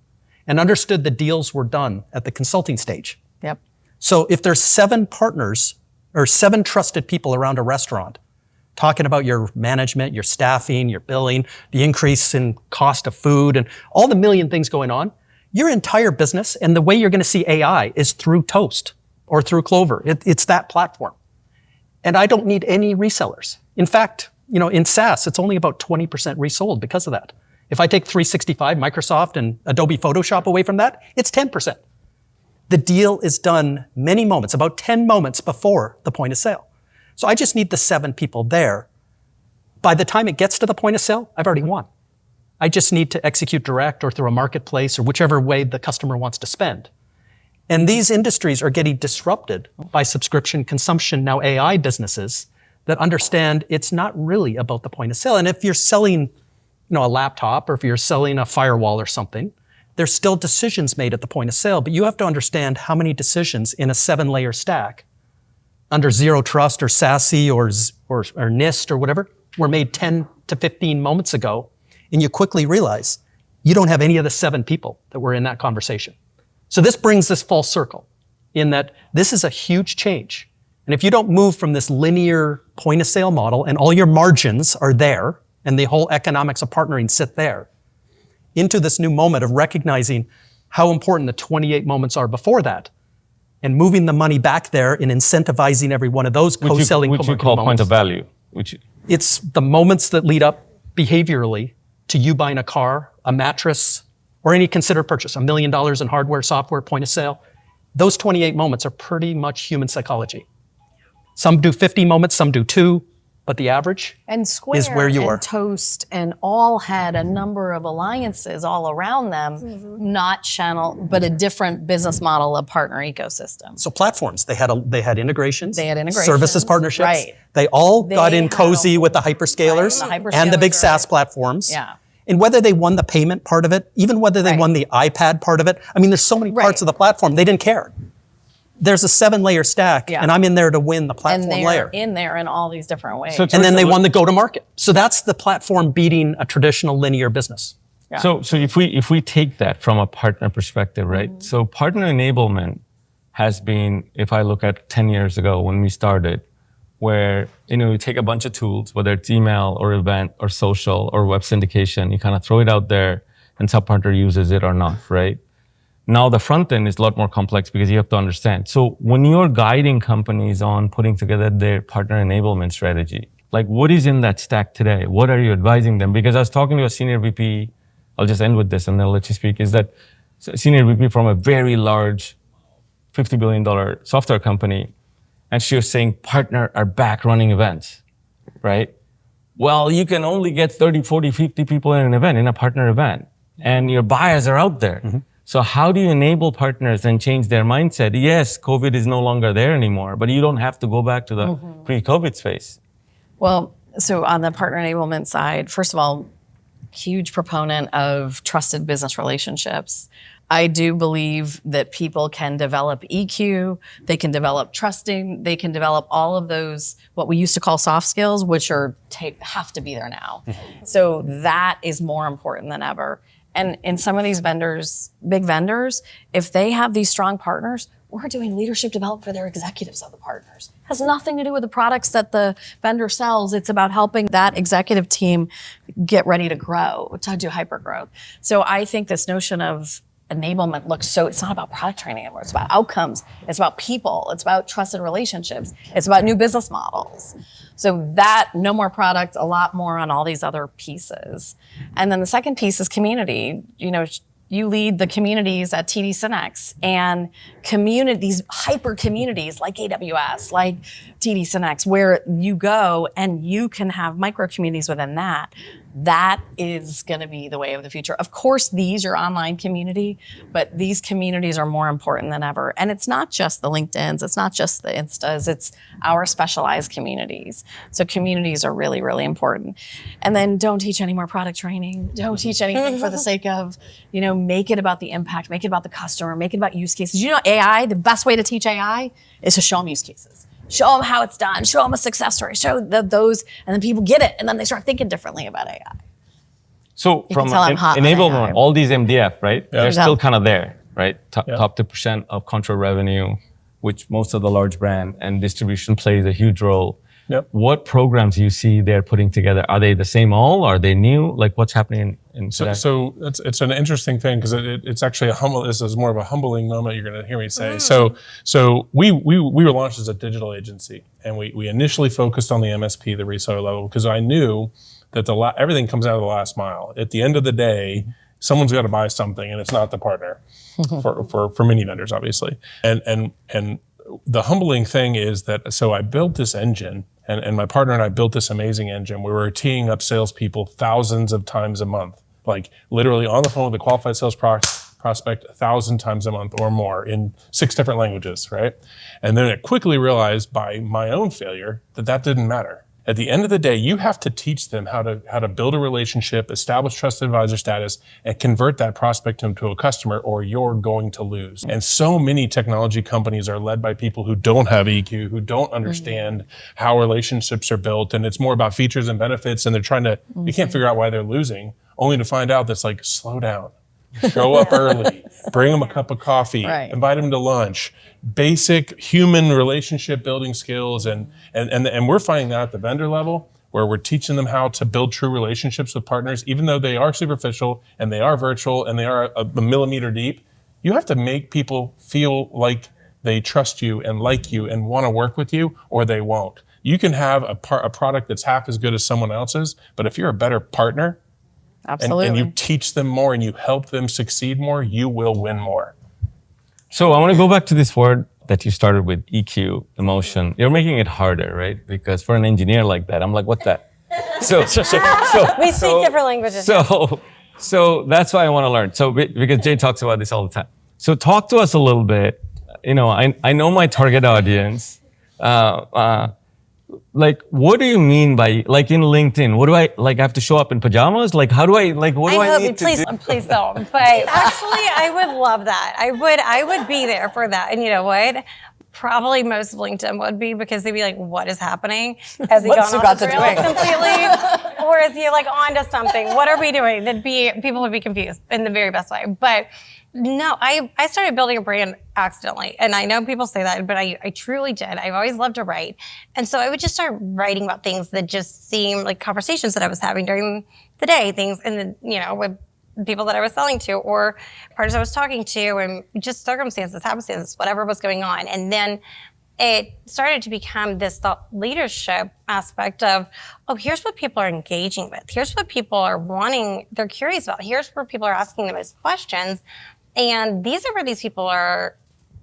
and understood the deals were done at the consulting stage. Yep. So if there's 7 partners or 7 trusted people around a restaurant talking about your management, your staffing, your billing, the increase in cost of food, and all the million things going on, your entire business and the way you're going to see AI is through Toast or through Clover. It's that platform. And I don't need any resellers. In fact, in SaaS, it's only about 20% resold because of that. If I take 365, Microsoft, and Adobe Photoshop away from that, it's 10%. The deal is done many moments, about 10 moments before the point of sale. So I just need the 7 people there. By the time it gets to the point of sale, I've already won. I just need to execute direct or through a marketplace or whichever way the customer wants to spend. And these industries are getting disrupted by subscription consumption, now AI businesses that understand it's not really about the point of sale. And if you're selling, a laptop, or if you're selling a firewall or something, there's still decisions made at the point of sale, but you have to understand how many decisions in a 7-layer stack under Zero Trust or SASE or NIST or whatever were made 10 to 15 moments ago, and you quickly realize you don't have any of the 7 people that were in that conversation. So this brings this full circle in that this is a huge change. And if you don't move from this linear point of sale model and all your margins are there and the whole economics of partnering sit there, into this new moment of recognizing how important the 28 moments are before that and moving the money back there and incentivizing every one of those co-selling which you call moments. point of value. It's the moments that lead up behaviorally to you buying a car, a mattress, or any considered purchase, $1 million in hardware, software, point of sale. Those 28 moments are pretty much human psychology. Some do 50 moments, some do 2, but the average And Square is where you and are. Toast and all had a number of alliances all around them, not channel, but a different business model of partner ecosystem. So platforms, they had integrations, They had integrations, services partnerships. right. They all got They in had cozy a with the whole- hyperscalers, right, the and the big hyperscalers, SaaS right. platforms. Yeah. And whether they won the payment part of it, even whether they Right. won the iPad part of it, there's so many parts Right. of the platform, they didn't care. There's a 7-layer stack, Yeah. and I'm in there to win the platform And they're layer. in there in all these different ways. So And then they won the go-to-market. So that's the platform beating a traditional linear business. Yeah. So if we take that from a partner perspective, right? So partner enablement has been, if I look at 10 years ago when we started, where you take a bunch of tools, whether it's email or event or social or web syndication, you kind of throw it out there and some partner uses it or not, right? Now the front end is a lot more complex because you have to understand. So when you're guiding companies on putting together their partner enablement strategy, like what is in that stack today? What are you advising them? Because I was talking to a senior VP, I'll just end with this and then I'll let you speak, is that senior VP from a very large $50 billion software company, and she was saying partner are back running events, right? Well, you can only get 30, 40, 50 people in an event, in a partner event, and your buyers are out there. So how do you enable partners and change their mindset? Yes, COVID is no longer there anymore, but you don't have to go back to the pre-COVID space. Well, so on the partner enablement side, first of all, huge proponent of trusted business relationships. I do believe that people can develop EQ, they can develop trusting, they can develop all of those, what we used to call soft skills, which have to be there now. So that is more important than ever. And in some of these vendors, big vendors, if they have these strong partners, we're doing leadership development for their executives of the partners. It has nothing to do with the products that the vendor sells. It's about helping that executive team get ready to grow, to do hyper growth. So I think this notion of enablement it's not about product training anymore. It's about outcomes. It's about people. It's about trusted relationships. It's about new business models. So that, no more product, a lot more on all these other pieces. And then the second piece is community. You lead the communities at TD SYNNEX, and communities, hyper communities like AWS, like TD SYNNEX, where you go and you can have micro communities within that. That is going to be the way of the future. Of course, these are online community, but these communities are more important than ever. And it's not just the LinkedIns, it's not just the Instas, it's our specialized communities. So communities are really, really important. And then don't teach any more product training. Don't teach anything for the sake of, make it about the impact, make it about the customer, make it about use cases. AI, the best way to teach AI is to show them use cases. Show them how it's done. Show them a success story. Show those, and then people get it, and then they start thinking differently about AI. So You from can tell I'm hot on AI. enablement, all these MDF, right? They're Yeah. still kind of there, right? Top Yeah. 2% of contra revenue, which most of the large brand and distribution plays a huge role. Yep. What programs do you see they're putting together? Are they the same all? Are they new? Like what's happening in today? So it's an interesting thing because it's actually this is more of a humbling moment you're going to hear me say. So we were launched as a digital agency, and we initially focused on the MSP, the reseller level, because I knew that everything comes out of the last mile. At the end of the day, someone's got to buy something, and it's not the partner for many vendors, obviously. And the humbling thing is that I built this engine. And my partner and I built this amazing engine. We were teeing up salespeople thousands of times a month, like literally on the phone with a qualified sales prospect 1,000 times a month or more in 6 different languages, right? And then I quickly realized by my own failure that didn't matter. At the end of the day, you have to teach them how to build a relationship, establish trusted advisor status, and convert that prospect into a customer, or you're going to lose. And so many technology companies are led by people who don't have EQ, who don't understand how relationships are built, and it's more about features and benefits, and they're trying to, you can't figure out why they're losing, only to find out that's like, slow down. Show up early, bring them a cup of coffee, Right. invite them to lunch, basic human relationship building skills. And we're finding that at the vendor level, where we're teaching them how to build true relationships with partners, even though they are superficial and they are virtual and they are a millimeter deep. You have to make people feel like they trust you and like you and want to work with you, or they won't. You can have a product that's half as good as someone else's, but if you're a better partner, Absolutely. and you teach them more and you help them succeed more, you will win more. So I want to go back to this word that you started with, EQ, emotion. You're making it harder, right? Because for an engineer like that, I'm like, what that? So We speak different languages. So that's why I want to learn. So because Jay talks about this all the time. So talk to us a little bit. I know my target audience. Like, what do you mean by, like in LinkedIn, what do I have to show up in pajamas? Like, how do I, like, what do I need to do? Please don't. But actually, I would love that. I would be there for that. And you know what? Probably most of LinkedIn would be, because they'd be like, what is happening? Has he What's gone off the Sugata rails doing? completely? Or is he like onto something? What are we doing? People would be confused in the very best way. But no, I started building a brand accidentally. And I know people say that, but I truly did. I've always loved to write. And so I would just start writing about things that just seemed like conversations that I was having during the day, things with people that I was selling to, or partners I was talking to, and just circumstances, happenstances, whatever was going on. And then it started to become this thought leadership aspect of, oh, here's what people are engaging with. Here's what people are wanting, they're curious about. Here's where people are asking the most questions. And these are where these people are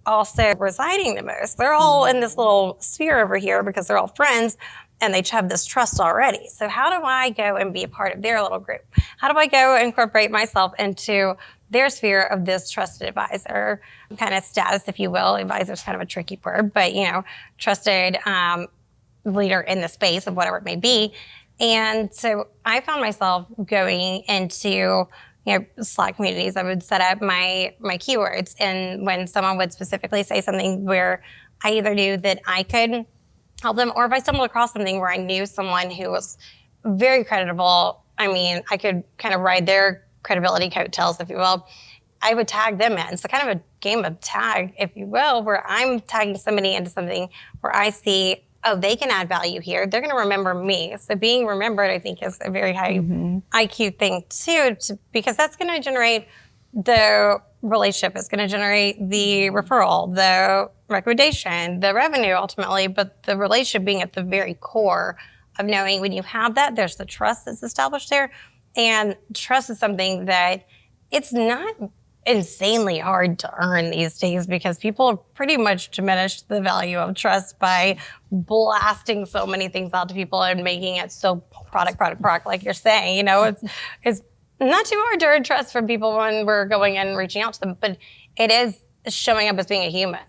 also residing the most. They're all in this little sphere over here because they're all friends and they have this trust already. So how do I go and be a part of their little group? How do I go incorporate myself into their sphere of this trusted advisor kind of status, if you will? Advisor is kind of a tricky word, but trusted leader in the space of whatever it may be. And so I found myself going into Slack communities. I would set up my keywords, and when someone would specifically say something where I either knew that I could help them, or if I stumbled across something where I knew someone who was very credible, I could kind of ride their credibility coattails, if you will, I would tag them in. So kind of a game of tag, if you will, where I'm tagging somebody into something where I see, oh, they can add value here. They're going to remember me. So being remembered, I think, is a very high IQ thing too, because that's going to generate the relationship. It's going to generate the referral, the recommendation, the revenue ultimately, but the relationship being at the very core of knowing when you have that, there's the trust that's established there. And trust is something that it's not insanely hard to earn these days because people have pretty much diminished the value of trust by blasting so many things out to people and making it so product, like you're saying. You know, it's not too hard to earn trust from people when we're going in and reaching out to them, but it is showing up as being a human.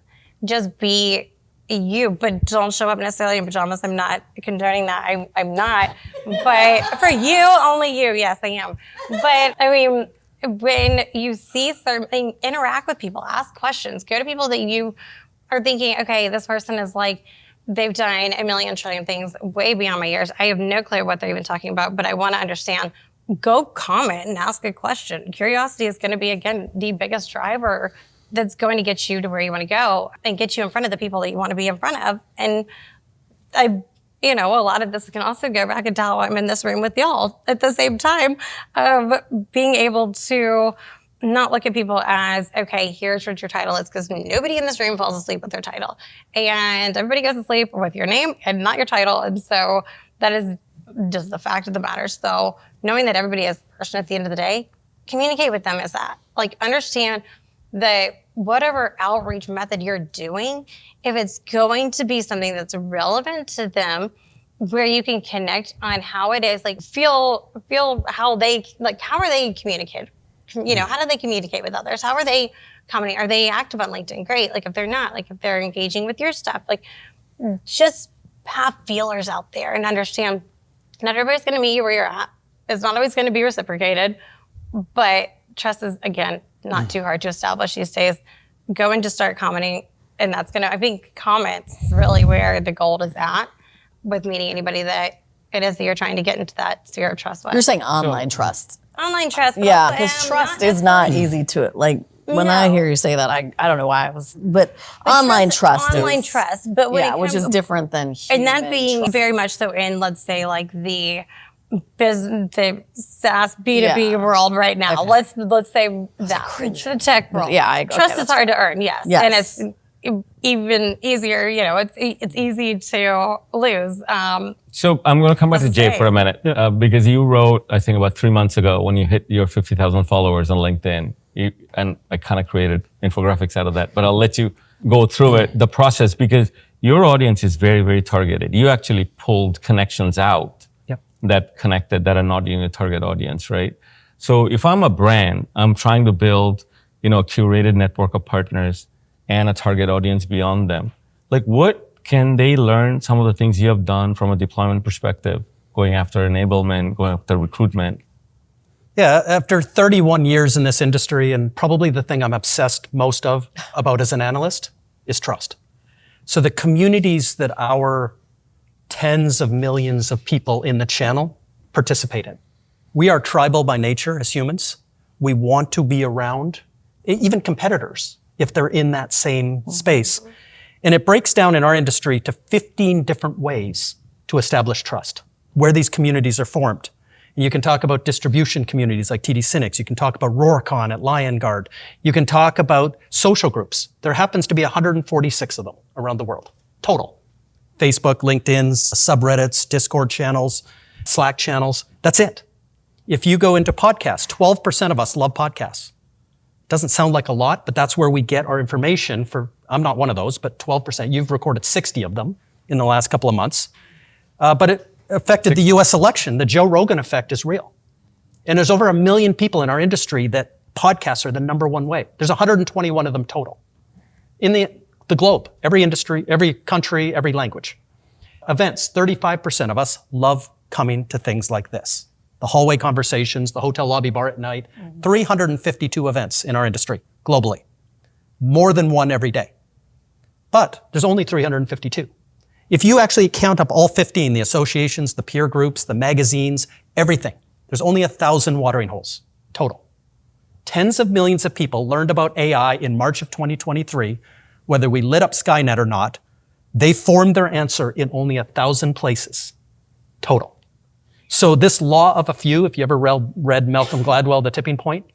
Just be you, but don't show up necessarily in pajamas. I'm not condoning that. I'm not. But for you, only you. Yes, I am. But I mean, when you see something, interact with people, ask questions, go to people that you are thinking, okay, this person is like, they've done a million trillion things way beyond my years. I have no clue what they're even talking about, but I want to understand. Go comment and ask a question. Curiosity is going to be, again, the biggest driver that's going to get you to where you want to go and get you in front of the people that you want to be in front of. And a lot of this can also go back into how I'm in this room with y'all at the same time of being able to not look at people as, okay, here's what your title is, because nobody in this room falls asleep with their title. And everybody goes to sleep with your name and not your title. And so that is just the fact of the matter. So knowing that everybody is a person at the end of the day, communicate with them as that. Like, understand that whatever outreach method you're doing, if it's going to be something that's relevant to them, where you can connect on how it is, like feel how they, like, how are they communicating? You know, how do they communicate with others? How are they commenting? Are they active on LinkedIn? Great. Like, if they're not, like, if they're engaging with your stuff, like, just have feelers out there and understand not everybody's going to meet you where you're at. It's not always going to be reciprocated, but trust is, again, not too hard to establish these days. Go and just start commenting, and that's I think comments is really where the gold is at with meeting anybody that it is that you're trying to get into that sphere of trust with. You're saying online trust. Online trust. Yeah, because trust is not easy to, like, when I hear you say that, I don't know why I was, but online trust online trust, but when it which is different than human and that being trust. very much so in, let's say, like the business, the SaaS B2B world right now. Let's say that the tech world. Yeah, trust is hard to earn. Yes, Yes. and it's even easier. You know, it's easy to lose. So I'm going to come back to Jay for a minute because you wrote, I think about 3 months ago, when you hit your 50,000 followers on LinkedIn, and I kind of created infographics out of that, but I'll let you go through it, the process, because your audience is very, very targeted. You actually pulled connections out that connected, that are not in your target audience, right? So if I'm a brand, I'm trying to build, a curated network of partners and a target audience beyond them. Like, what can they learn, some of the things you have done from a deployment perspective, going after enablement, going after recruitment? Yeah, after 31 years in this industry, and probably the thing I'm obsessed most about as an analyst is trust. So the communities that our tens of millions of people in the channel participate in. We are tribal by nature as humans. We want to be around even competitors if they're in that same space. And it breaks down in our industry to 15 different ways to establish trust, where these communities are formed. And you can talk about distribution communities like TD Synnex. You can talk about RoarCon at LionGuard. You can talk about social groups. There happens to be 146 of them around the world, total. Facebook, LinkedIn's, subreddits, Discord channels, Slack channels. That's it. If you go into podcasts, 12% of us love podcasts. Doesn't sound like a lot, but that's where we get our information I'm not one of those, but 12%. You've recorded 60 of them in the last couple of months. But it affected the US election. The Joe Rogan effect is real. And there's over 1 million people in our industry that podcasts are the number one way. There's 121 of them total. In the globe, every industry, every country, every language. Events, 35% of us love coming to things like this. The hallway conversations, the hotel lobby bar at night, 352 events in our industry globally. More than one every day. But there's only 352. If you actually count up all 15, the associations, the peer groups, the magazines, everything, there's only 1,000 watering holes total. Tens of millions of people learned about AI in March of 2023. Whether we lit up Skynet or not, they formed their answer in only 1,000 places total. So this law of a few, if you ever read Malcolm Gladwell, The Tipping Point,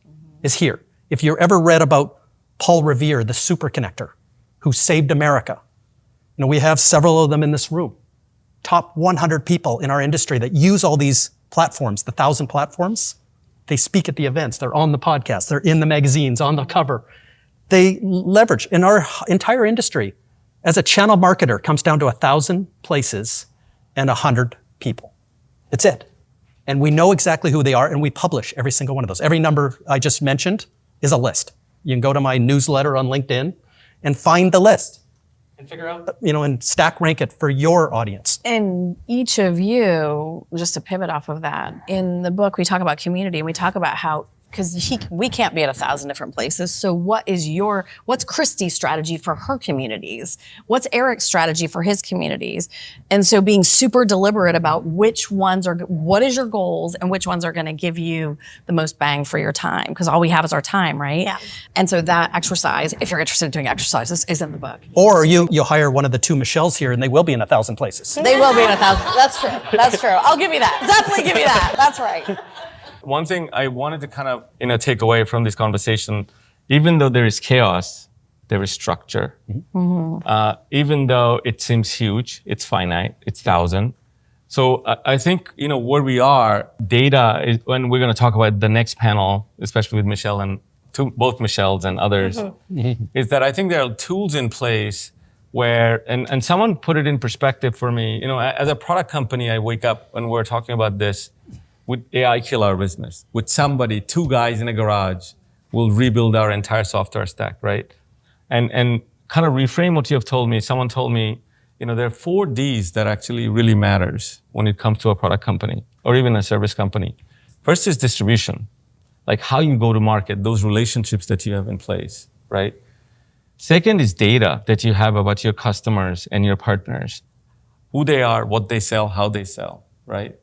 is here. If you ever read about Paul Revere, the super connector, who saved America, we have several of them in this room. Top 100 people in our industry that use all these platforms, the 1,000 platforms, They speak at the events. They're on the podcast. They're in the magazines, on the cover. They leverage. In our entire industry, as a channel marketer, comes down to 1,000 places and 100 people. It's it. And we know exactly who they are, and we publish every single one of those. Every number I just mentioned is a list. You can go to my newsletter on LinkedIn and find the list and figure out, and stack rank it for your audience. And each of you, just to pivot off of that, in the book we talk about community, and we talk about how, because we can't be at 1,000 different places. So what's Christy's strategy for her communities? What's Eric's strategy for his communities? And so being super deliberate about what is your goals and which ones are going to give you the most bang for your time? Because all we have is our time, right? Yeah. And so that exercise, if you're interested in doing exercises, is in the book. Or you hire one of the 2 Michelles here and they will be in 1,000 places. They will be in 1,000. That's true. That's true. I'll give you that. Definitely give you that. That's right. One thing I wanted to kind of take away from this conversation, even though there is chaos, there is structure. Mm-hmm. Even though it seems huge, it's finite, it's 1,000. So I think where we are, data is when we're going to talk about the next panel, especially with Michelle and both Michelles and others, is that I think there are tools in place where, and someone put it in perspective for me. As a product company, I wake up when we're talking about this. Would AI kill our business? Would 2 guys in a garage will rebuild our entire software stack, right? And kind of reframe what you have told me. Someone told me, there are 4 Ds that actually really matters when it comes to a product company or even a service company. First is distribution, like how you go to market, those relationships that you have in place, right? Second is data that you have about your customers and your partners, who they are, what they sell, how they sell, right?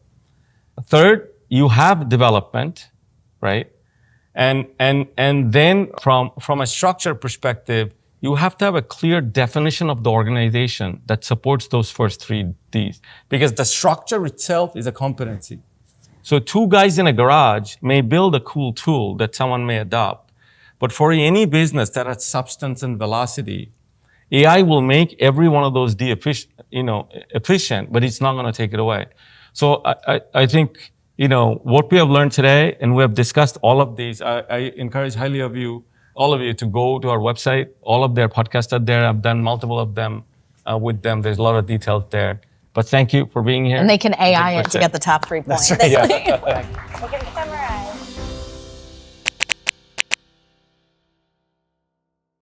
Third, you have development, right? And then from a structure perspective, you have to have a clear definition of the organization that supports those first 3 Ds, because the structure itself is a competency. So 2 guys in a garage may build a cool tool that someone may adopt, but for any business that has substance and velocity, AI will make every one of those D efficient, but it's not going to take it away. So I think, what we have learned today, and we have discussed all of these, I encourage highly all of you to go to our website. All of their podcasts are there. I've done multiple of them with them. There's a lot of details there. But thank you for being here. And they can AI it to get the top 3 points. That's right. Yeah. We can summarize.